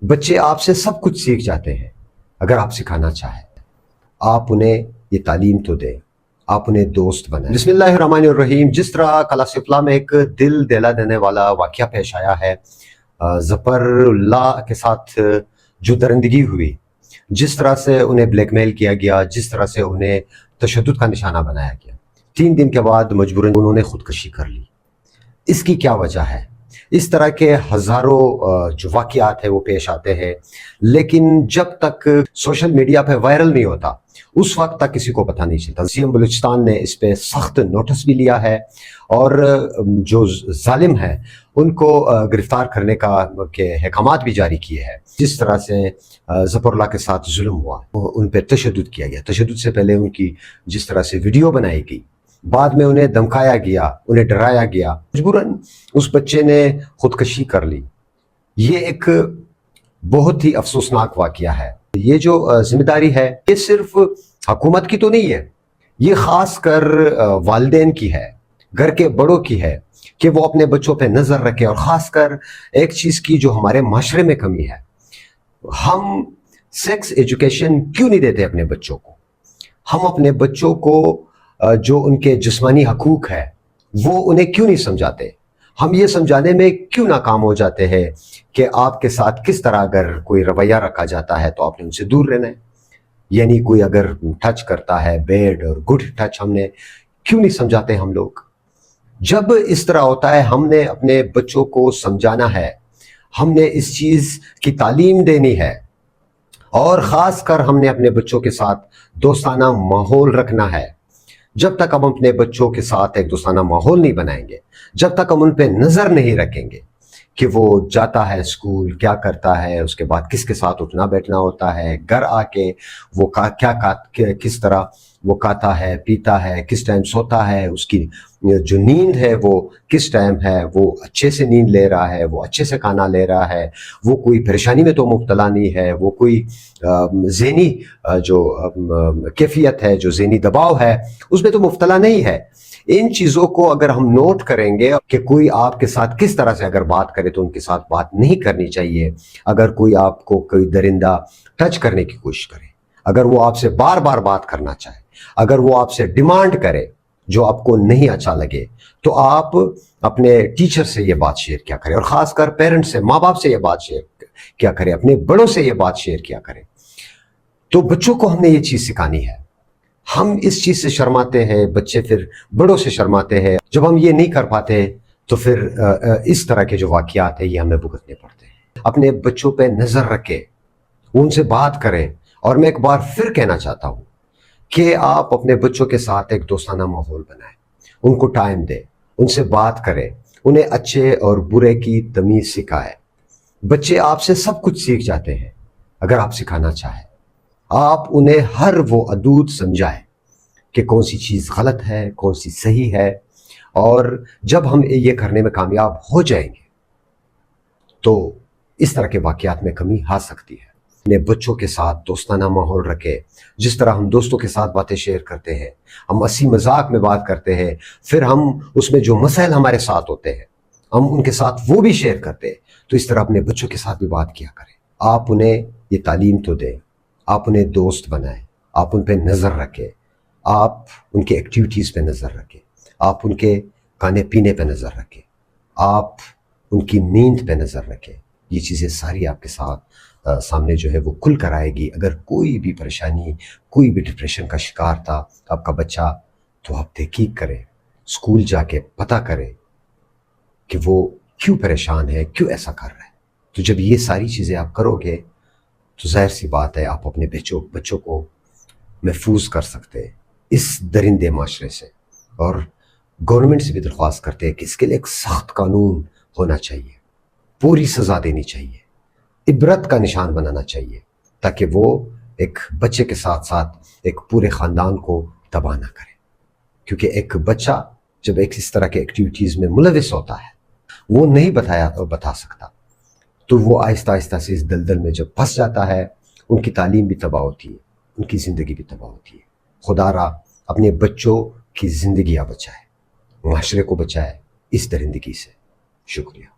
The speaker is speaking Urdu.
بچے آپ سے سب کچھ سیکھ جاتے ہیں اگر آپ سکھانا چاہیں. آپ انہیں یہ تعلیم تو دیں, آپ انہیں دوست بنائیں. بسم اللہ الرحمن الرحیم. جس طرح کلاسف اللہ میں ایک دل دہلا دینے والا واقعہ پیش آیا ہے, ظفر اللہ کے ساتھ جو درندگی ہوئی, جس طرح سے انہیں بلیک میل کیا گیا, جس طرح سے انہیں تشدد کا نشانہ بنایا گیا, 3 دن کے بعد مجبوراً انہوں نے خودکشی کر لی. اس کی کیا وجہ ہے؟ اس طرح کے ہزاروں جو واقعات ہیں وہ پیش آتے ہیں, لیکن جب تک سوشل میڈیا پہ وائرل نہیں ہوتا اس وقت تک کسی کو پتہ نہیں چلتا. سی ایم بلوچستان نے اس پہ سخت نوٹس بھی لیا ہے اور جو ظالم ہیں ان کو گرفتار کرنے کا احکامات بھی جاری کیے ہیں. جس طرح سے ظفر اللہ کے ساتھ ظلم ہوا, ان پہ تشدد کیا گیا, تشدد سے پہلے ان کی جس طرح سے ویڈیو بنائی گئی, بعد میں انہیں دھمکایا گیا, انہیں ڈرایا گیا, مجبوراً اس بچے نے خودکشی کر لی. یہ ایک بہت ہی افسوسناک واقعہ ہے. یہ جو ذمہ داری ہے یہ صرف حکومت کی تو نہیں ہے, یہ خاص کر والدین کی ہے, گھر کے بڑوں کی ہے کہ وہ اپنے بچوں پہ نظر رکھے. اور خاص کر ایک چیز کی جو ہمارے معاشرے میں کمی ہے, ہم سیکس ایجوکیشن کیوں نہیں دیتے اپنے بچوں کو. ہم اپنے بچوں کو جو ان کے جسمانی حقوق ہے وہ انہیں کیوں نہیں سمجھاتے. ہم یہ سمجھانے میں کیوں ناکام ہو جاتے ہیں کہ آپ کے ساتھ کس طرح اگر کوئی رویہ رکھا جاتا ہے تو آپ نے ان سے دور رہنا ہے. یعنی کوئی اگر ٹچ کرتا ہے, بیڈ اور گڈ ٹچ, ہم نے کیوں نہیں سمجھاتے ہم لوگ. جب اس طرح ہوتا ہے ہم نے اپنے بچوں کو سمجھانا ہے, ہم نے اس چیز کی تعلیم دینی ہے, اور خاص کر ہم نے اپنے بچوں کے ساتھ دوستانہ ماحول رکھنا ہے. جب تک ہم اپنے بچوں کے ساتھ ایک دوستانہ ماحول نہیں بنائیں گے, جب تک ہم ان پہ نظر نہیں رکھیں گے کہ وہ جاتا ہے اسکول کیا کرتا ہے, اس کے بعد کس کے ساتھ اٹھنا بیٹھنا ہوتا ہے, گھر آ کے وہ کس طرح وہ کھاتا ہے, پیتا ہے, کس ٹائم سوتا ہے, اس کی جو نیند ہے وہ کس ٹائم ہے, وہ اچھے سے نیند لے رہا ہے, وہ اچھے سے کھانا لے رہا ہے, وہ کوئی پریشانی میں تو مبتلا نہیں ہے, وہ کوئی ذہنی جو کیفیت ہے, جو ذہنی دباؤ ہے اس میں تو مبتلا نہیں ہے. ان چیزوں کو اگر ہم نوٹ کریں گے کہ کوئی آپ کے ساتھ کس طرح سے اگر بات کرے تو ان کے ساتھ بات نہیں کرنی چاہیے. اگر کوئی آپ کو کوئی درندہ ٹچ کرنے کی کوشش کرے, اگر وہ آپ سے بار بار بات کرنا چاہے, اگر وہ آپ سے ڈیمانڈ کرے جو آپ کو نہیں اچھا لگے, تو آپ اپنے ٹیچر سے یہ بات شیئر کیا کریں, اور خاص کر پیرنٹ سے, ماں باپ سے یہ بات شیئر کیا کریں, اپنے بڑوں سے یہ بات شیئر کیا کریں. تو بچوں کو ہم نے یہ چیز سکھانی ہے. ہم اس چیز سے شرماتے ہیں, بچے پھر بڑوں سے شرماتے ہیں. جب ہم یہ نہیں کر پاتے تو پھر اس طرح کے جو واقعات ہیں یہ ہمیں بھگتنے پڑتے ہیں. اپنے بچوں پہ نظر رکھیں, ان سے بات کریں. اور میں ایک بار پھر کہنا چاہتا ہوں کہ آپ اپنے بچوں کے ساتھ ایک دوستانہ ماحول بنائیں, ان کو ٹائم دیں, ان سے بات کریں, انہیں اچھے اور برے کی تمیز سکھائیں. بچے آپ سے سب کچھ سیکھ جاتے ہیں اگر آپ سکھانا چاہیں. آپ انہیں ہر وہ حدود سمجھائیں کہ کون سی چیز غلط ہے, کون سی صحیح ہے. اور جب ہم یہ کرنے میں کامیاب ہو جائیں گے تو اس طرح کے واقعات میں کمی آ سکتی ہے. اپنے بچوں کے ساتھ دوستانہ ماحول رکھیں. جس طرح ہم دوستوں کے ساتھ باتیں شیئر کرتے ہیں, ہم ہنسی مذاق میں بات کرتے ہیں, پھر ہم اس میں جو مسائل ہمارے ساتھ ہوتے ہیں ہم ان کے ساتھ وہ بھی شیئر کرتے ہیں, تو اس طرح اپنے بچوں کے ساتھ بھی بات کیا کریں. آپ انہیں یہ تعلیم تو دیں, آپ انہیں دوست بنائیں, آپ ان پہ نظر رکھیں, آپ ان کے ایکٹیویٹیز پہ نظر رکھیں, آپ ان کے کھانے پینے پہ نظر رکھیں, آپ ان کی نیند پہ نظر رکھیں. یہ چیزیں ساری آپ کے ساتھ سامنے جو ہے وہ کھل کر آئے گی. اگر کوئی بھی پریشانی, کوئی بھی ڈپریشن کا شکار تھا آپ کا بچہ, تو آپ تحقیق کریں, اسکول جا کے پتہ کریں کہ وہ کیوں پریشان ہے, کیوں ایسا کر رہا ہے. تو جب یہ ساری چیزیں آپ کرو گے تو ظاہر سی بات ہے آپ اپنے بچوں کو محفوظ کر سکتے ہیں اس درندے معاشرے سے. اور گورنمنٹ سے بھی درخواست کرتے ہیں کہ اس کے لیے ایک سخت قانون ہونا چاہیے, پوری سزا دینی چاہیے, عبرت کا نشان بنانا چاہیے, تاکہ وہ ایک بچے کے ساتھ ساتھ ایک پورے خاندان کو تباہ نہ کرے. کیونکہ ایک بچہ جب ایک اس طرح کے ایکٹیویٹیز میں ملوث ہوتا ہے وہ نہیں بتا سکتا, تو وہ آہستہ آہستہ سے اس دلدل میں جب پھنس جاتا ہے, ان کی تعلیم بھی تباہ ہوتی ہے, ان کی زندگی بھی تباہ ہوتی ہے. خدا را اپنے بچوں کی زندگیاں بچائے, معاشرے کو بچائے اس درندگی سے. شکریہ.